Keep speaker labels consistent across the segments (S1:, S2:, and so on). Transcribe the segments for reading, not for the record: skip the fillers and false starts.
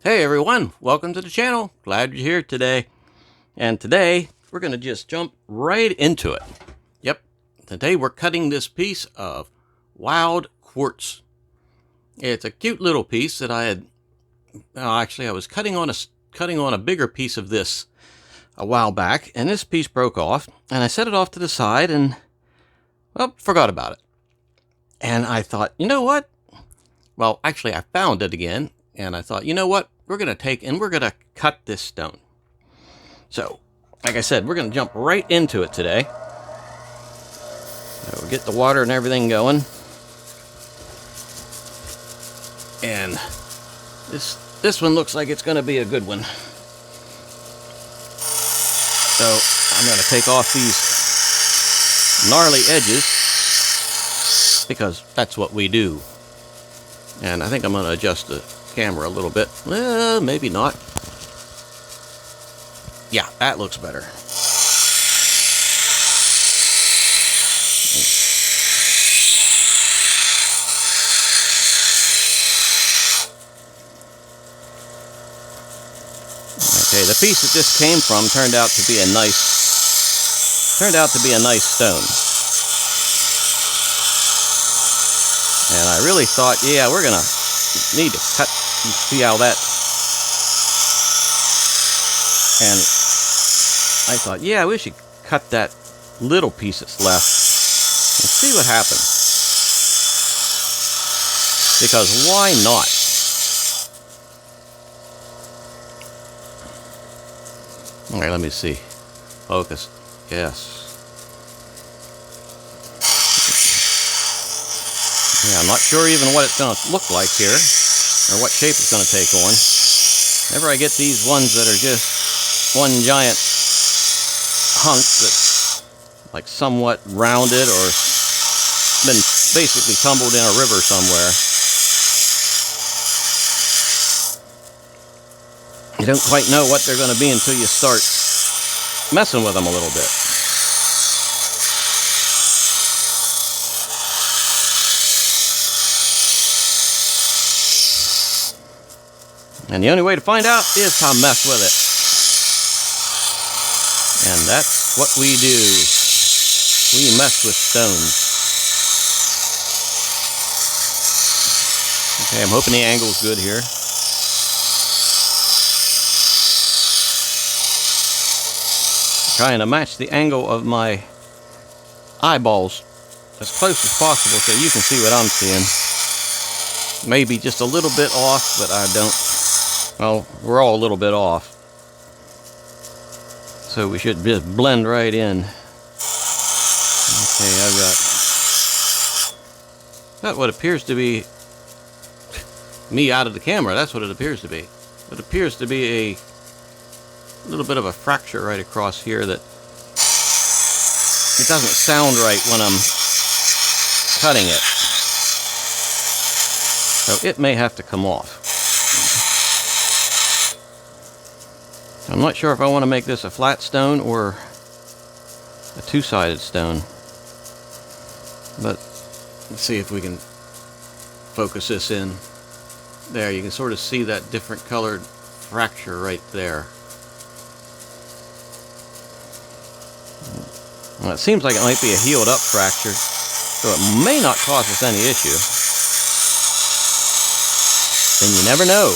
S1: Hey everyone, welcome to the channel. Glad you're here today. And today we're going to just jump right into it. Yep, today we're cutting this piece of wild quartz. It's a cute little piece that I had. Actually, I was cutting on a bigger piece of this a while back, and this piece broke off, and I set it off to the side and, well, forgot about it. And I thought, you know what? Well, actually, I found it again, and I thought, you know what? We're going to cut this stone. So, like I said, we're going to jump right into it today. So we'll get the water and everything going. And this one looks like it's going to be a good one. So, I'm going to take off these gnarly edges because that's what we do. And I think I'm going to adjust the camera a little bit. Well, maybe not. Yeah, that looks better. Okay, the piece that this came from turned out to be a nice stone. And I really thought, yeah, we're gonna need to cut. You see how that? And I thought, yeah, we should cut that little piece that's left and see what happens. Because why not? All right, let me see. Focus. Yes. Yeah, I'm not sure even what it's going to look like here, or what shape it's going to take on. Whenever I get these ones that are just one giant hunk that's like somewhat rounded or been basically tumbled in a river somewhere, you don't quite know what they're going to be until you start messing with them a little bit. And the only way to find out is to mess with it. And that's what we do. We mess with stones. Okay, I'm hoping the angle's good here. Trying to match the angle of my eyeballs as close as possible so you can see what I'm seeing. Maybe just a little bit off, but I don't. Well, we're all a little bit off. So we should just blend right in. Okay, I've got what appears to be me out of the camera. That's what it appears to be. It appears to be a little bit of a fracture right across here that it doesn't sound right when I'm cutting it. So it may have to come off. I'm not sure if I want to make this a flat stone or a two-sided stone. But let's see if we can focus this in. There, you can sort of see that different colored fracture right there. Well, it seems like it might be a healed up fracture, so it may not cause us any issue. Then you never know.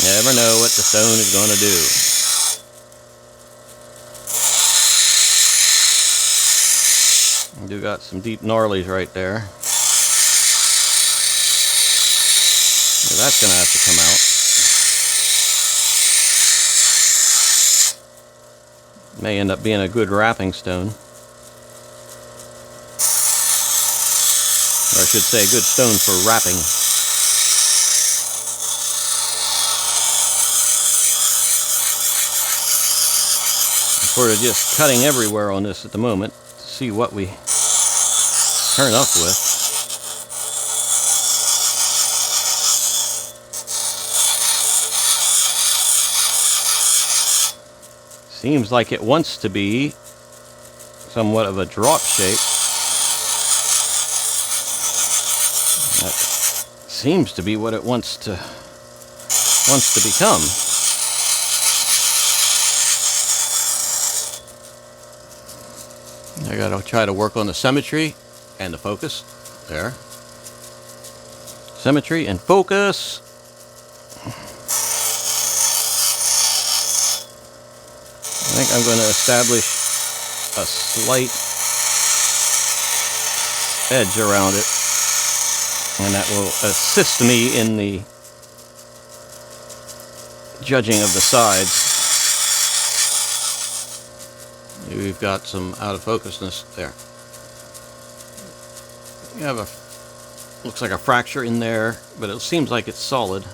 S1: Never know what the stone is going to do. We do got some deep gnarlies right there. So that's going to have to come out. May end up being a good wrapping stone. Or I should say a good stone for wrapping. Sort of just cutting everywhere on this at the moment to see what we turn up with. Seems like it wants to be somewhat of a drop shape. That seems to be what it wants to wants to become. I gotta try to work on the symmetry and the focus. There. Symmetry and focus. I think I'm going to establish a slight edge around it, and that will assist me in the judging of the sides. We've got some out of focusness there. You have looks like a fracture in there, but it seems like it's solid. A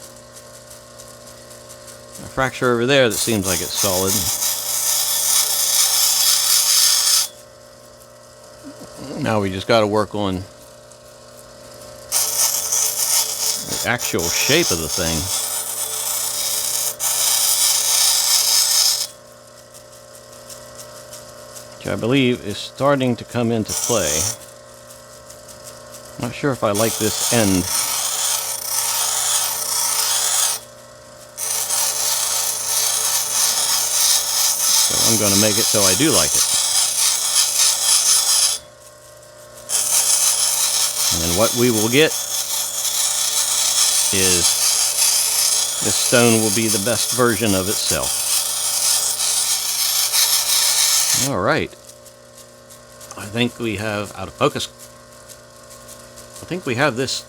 S1: fracture over there that seems like it's solid. Now we just got to work on the actual shape of the thing. Which I believe is starting to come into play. Not sure if I like this end. So I'm going to make it so I do like it. And what we will get is this stone will be the best version of itself. Alright. I think we have, out of focus, I think we have this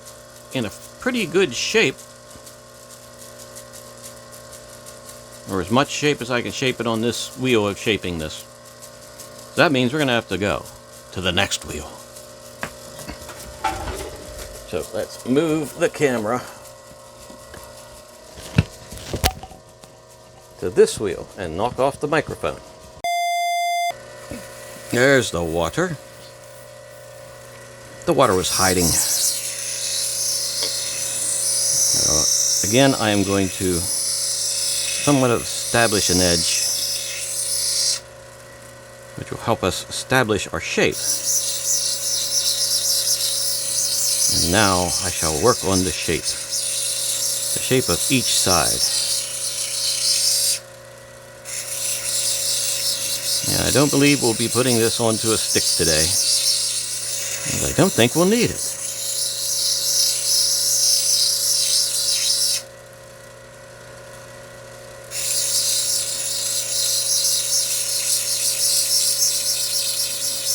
S1: in a pretty good shape. Or as much shape as I can shape it on this wheel of shaping this. So that means we're going to have to go to the next wheel. So let's move the camera to this wheel and knock off the microphone. There's the water. The water was hiding. Again, I am going to somewhat establish an edge, which will help us establish our shape. And now I shall work on the shape of each side. And I don't believe we'll be putting this onto a stick today. I don't think we'll need it.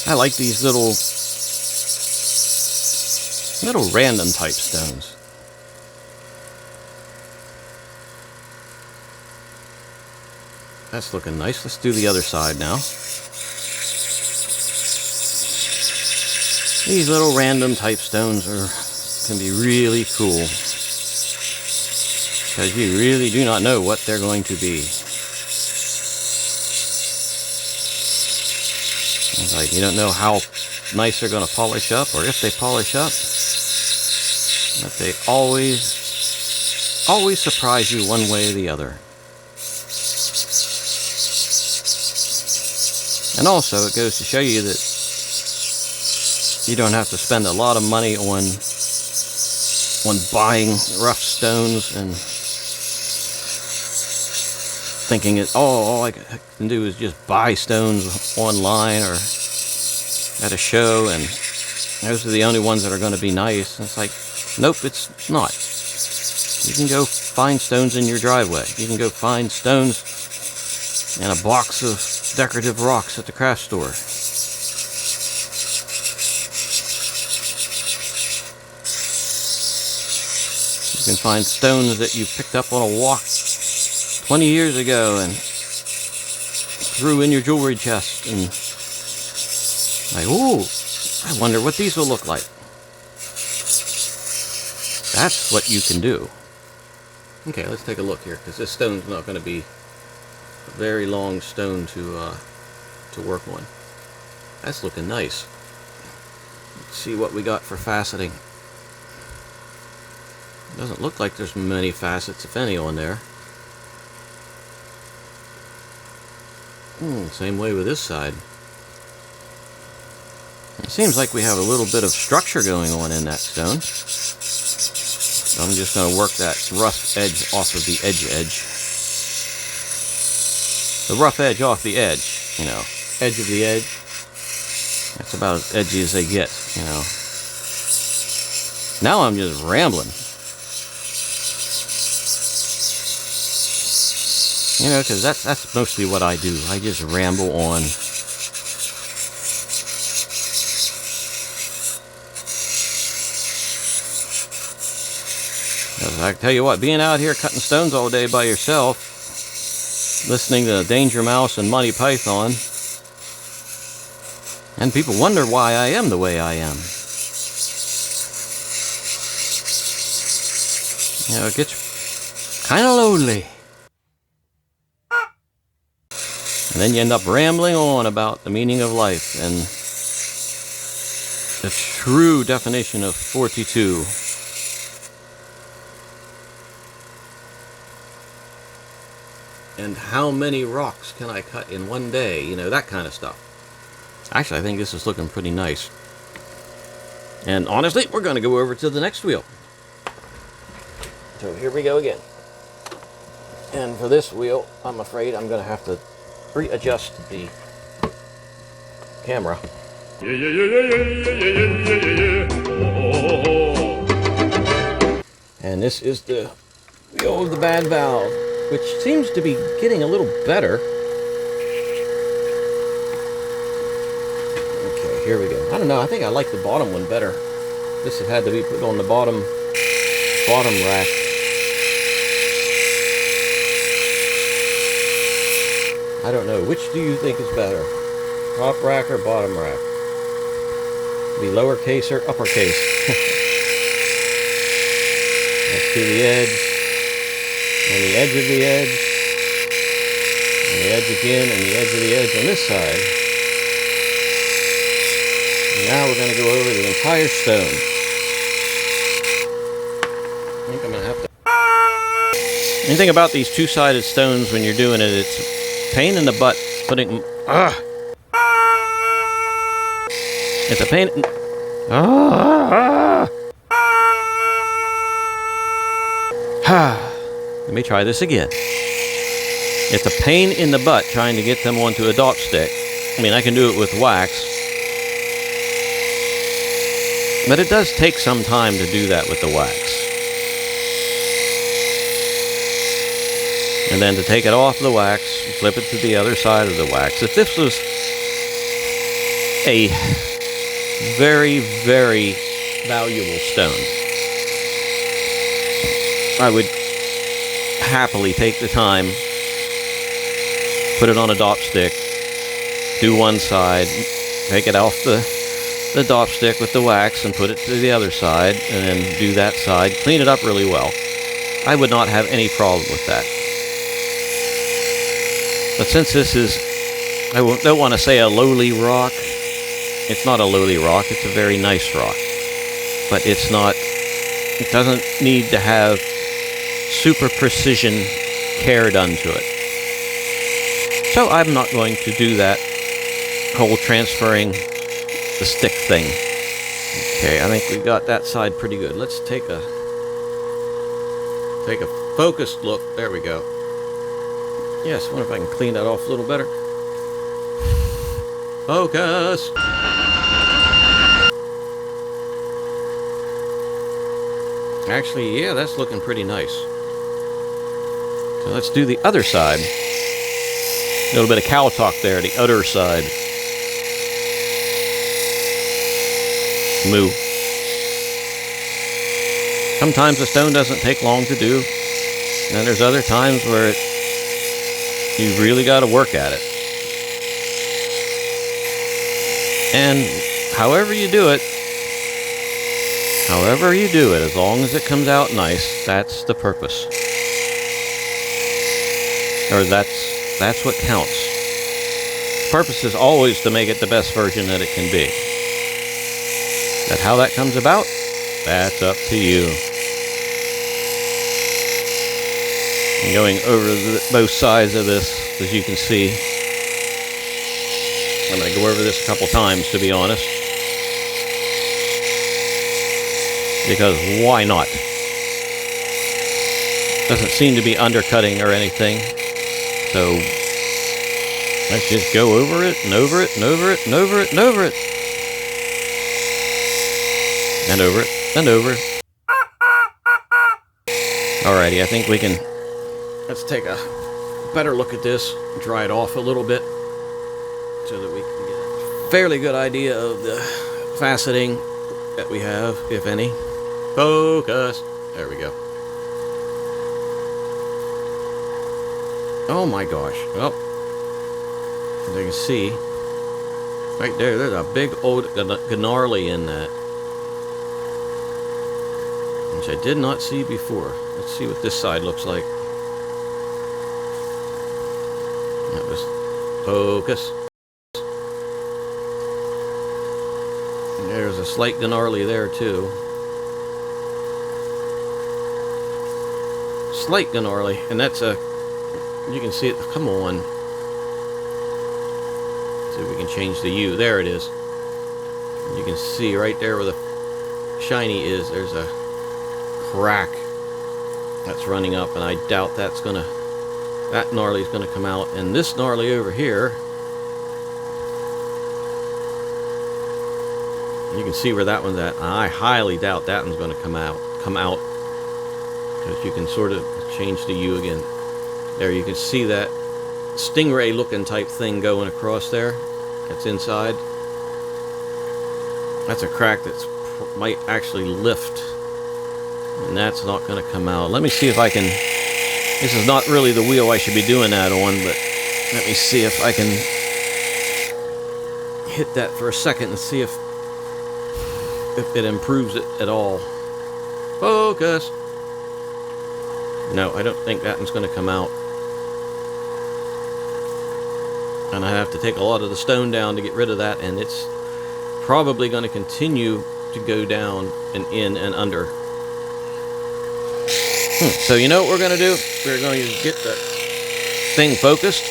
S1: I like these little random type stones. That's looking nice. Let's do the other side now. These little random type stones can be really cool, because you really do not know what they're going to be. It's like you don't know how nice they're going to polish up, or if they polish up, but they always surprise you one way or the other. And also, it goes to show you that you don't have to spend a lot of money on buying rough stones and thinking all I can do is just buy stones online or at a show, and those are the only ones that are going to be nice. And it's like, nope, it's not. You can go find stones in your driveway. You can go find stones in a box of decorative rocks at the craft store. You can find stones that you picked up on a walk 20 years ago and threw in your jewelry chest, and like, ooh, I wonder what these will look like. That's what you can do. Okay, let's take a look here, because this stone's not going to be a very long stone to work on. That's looking nice. Let's see what we got for faceting. Doesn't look like there's many facets, if any, on there. Same way with this side. It seems like we have a little bit of structure going on in that stone. I'm just going to work that rough edge off of the edge. The rough edge off the edge, you know. Edge of the edge. That's about as edgy as they get, you know. Now I'm just rambling. You know, because that's mostly what I do. I just ramble on. I tell you what, being out here cutting stones all day by yourself, listening to Danger Mouse and Monty Python, and people wonder why I am the way I am. You know, it gets kind of lonely. And then you end up rambling on about the meaning of life and the true definition of 42. And how many rocks can I cut in one day? You know, that kind of stuff. Actually, I think this is looking pretty nice. And honestly, we're going to go over to the next wheel. So here we go again. And for this wheel, I'm afraid I'm going to have to readjust the camera. And this is the wheel of the bad valve, which seems to be getting a little better. Okay, here we go. I don't know, I think I like the bottom one better. This had to be put on the bottom rack. I don't know, which do you think is better? Top rack or bottom rack? Be lowercase or uppercase? Let's do the edge. And the edge of the edge, and the edge again, and the edge of the edge on this side. And now we're going to go over the entire stone. I think I'm going to have to... Anything about these two-sided stones when you're doing it, it's a pain in the butt putting... It's a pain... Let me try this again. It's a pain in the butt trying to get them onto a dop stick. I mean, I can do it with wax. But it does take some time to do that with the wax. And then to take it off the wax, flip it to the other side of the wax. If this was a very, very valuable stone, I would happily take the time, put it on a dop stick, do one side, take it off the dop stick with the wax and put it to the other side, and then do that side, clean it up really well. I would not have any problem with that. But since this is, I don't want to say a lowly rock, it's not a lowly rock, it's a very nice rock. But it's not, it doesn't need to have super precision care done to it. So I'm not going to do that whole transferring the stick thing. Okay, I think we got that side pretty good. Let's take a focused look. There we go. Yes, I wonder if I can clean that off a little better. Focus! Actually, yeah, that's looking pretty nice. So let's do the other side. A little bit of cow talk there, the other side. Moo. Sometimes a stone doesn't take long to do. And then there's other times where you really got to work at it. And however you do it, as long as it comes out nice, that's the purpose. Or that's what counts. The purpose is always to make it the best version that it can be. But how that comes about, that's up to you. I'm going over both sides of this, as you can see. I'm going to go over this a couple times, to be honest. Because why not? Doesn't seem to be undercutting or anything. So let's just go over it and over it and over it and over it and over it. And over it and over it. Alrighty, I think we can, let's take a better look at this, dry it off a little bit so that we can get a fairly good idea of the faceting that we have, if any. Focus. There we go. Oh my gosh. Well, as you can see, right there, there's a big old gnarly in that, which I did not see before. Let's see what this side looks like. That was focus. And there's a slight gnarly there too. Slight gnarly, and that's a, you can see it, come on. See if we can change the U. There it is. You can see right there where the shiny is, there's a crack that's running up, and I doubt that's gonna, that gnarly is gonna come out. And this gnarly over here, you can see where that one's at. I highly doubt that one's gonna come out. Because you can sort of change the U again. There you can see that stingray looking type thing going across there. That's inside. That's a crack that might actually lift. And that's not going to come out. Let me see if I can, this is not really the wheel I should be doing that on, but let me see if I can hit that for a second and see if it improves it at all. Focus. No, I don't think that one's going to come out. And I have to take a lot of the stone down to get rid of that, and it's probably going to continue to go down and in and under. So you know what we're going to do? We're going to get the thing focused.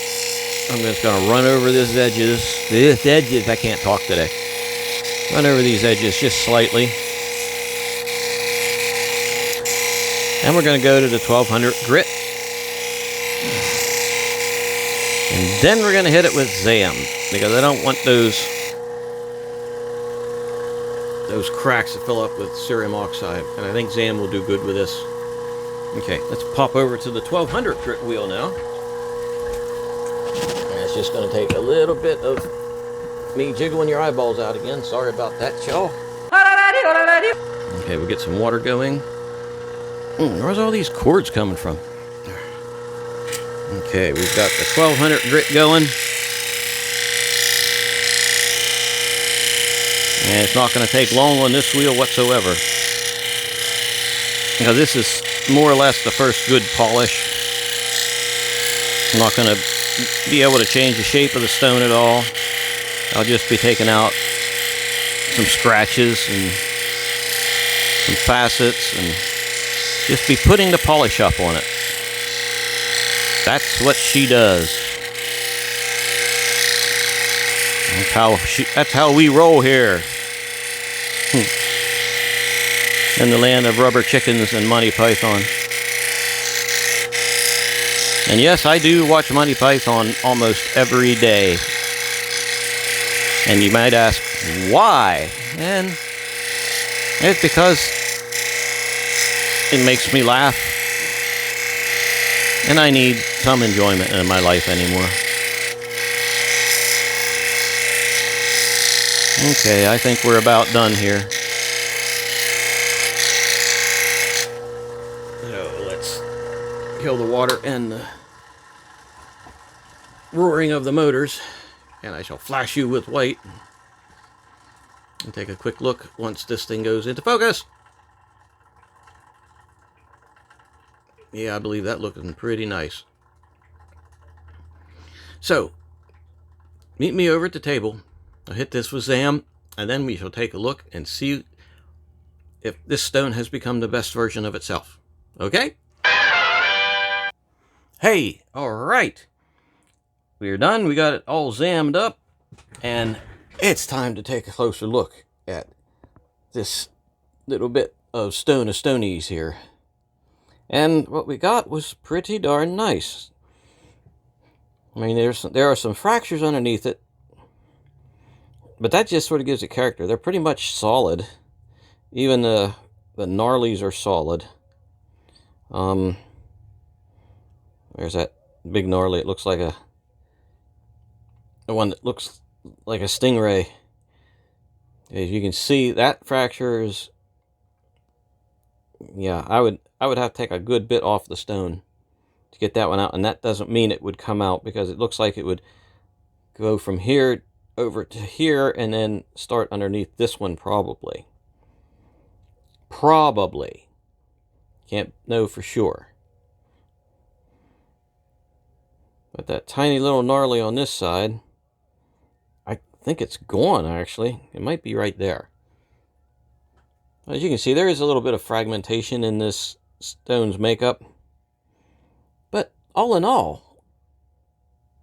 S1: I'm just going to run over these edges. I can't talk today. Run over these edges just slightly. And we're going to go to the 1200 grit. And then we're going to hit it with Zam, because I don't want those cracks to fill up with cerium oxide. And I think Zam will do good with this. Okay, let's pop over to the 1200 grit wheel now. And it's just going to take a little bit of me jiggling your eyeballs out again. Sorry about that, y'all. Okay, we'll get some water going. Where's all these cords coming from? Okay, we've got the 1200 grit going. And it's not going to take long on this wheel whatsoever. Now this is more or less the first good polish. I'm not going to be able to change the shape of the stone at all. I'll just be taking out some scratches and some facets and just be putting the polish up on it. That's what she does. That's how we roll here. In the land of rubber chickens and Monty Python. And yes, I do watch Monty Python almost every day. And you might ask, why? And it's because it makes me laugh. And I need some enjoyment in my life anymore. Okay, I think we're about done here. So let's kill the water and the roaring of the motors. And I shall flash you with white. And take a quick look once this thing goes into focus. Yeah, I believe that looking pretty nice. So, meet me over at the table. I'll hit this with Zam, and then we shall take a look and see if this stone has become the best version of itself. Okay? Hey, alright. We're done. We got it all Zammed up, and it's time to take a closer look at this little bit of stone of stonies here. And what we got was pretty darn nice. I mean, there are some fractures underneath it, but that just sort of gives it character. They're pretty much solid. Even the gnarlies are solid. There's that big gnarly. It looks like the one that looks like a stingray. As you can see, that fracture is, yeah, I would have to take a good bit off the stone to get that one out, and that doesn't mean it would come out, because it looks like it would go from here over to here and then start underneath this one, probably. Can't know for sure. But that tiny little gnarly on this side, I think it's gone, actually. It might be right there. As you can see, there is a little bit of fragmentation in this stone's makeup. But all in all,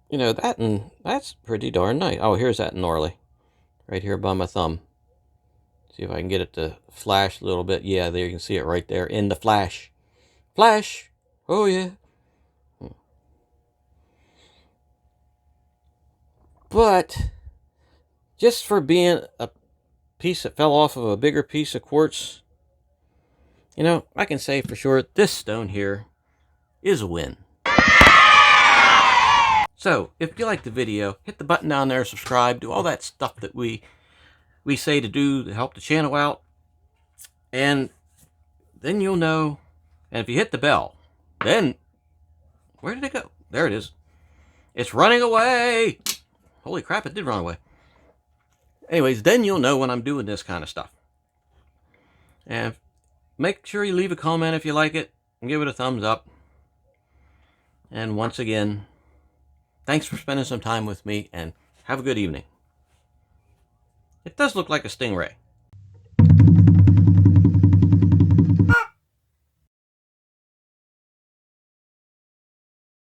S1: you know, that's pretty darn nice. Oh, here's that gnarly. Right here by my thumb. See if I can get it to flash a little bit. Yeah, there you can see it right there in the flash. Flash! Oh, yeah. But just for being a piece that fell off of a bigger piece of quartz, you know, I can say for sure this stone here is a win. So, if you liked the video, hit the button down there, subscribe, do all that stuff that we say to do to help the channel out. And then you'll know. And if you hit the bell, then, where did it go? There it is. It's running away. Holy crap, it did run away. Anyways, then you'll know when I'm doing this kind of stuff. And make sure you leave a comment if you like it, and give it a thumbs up. And once again, thanks for spending some time with me, and have a good evening. It does look like a stingray.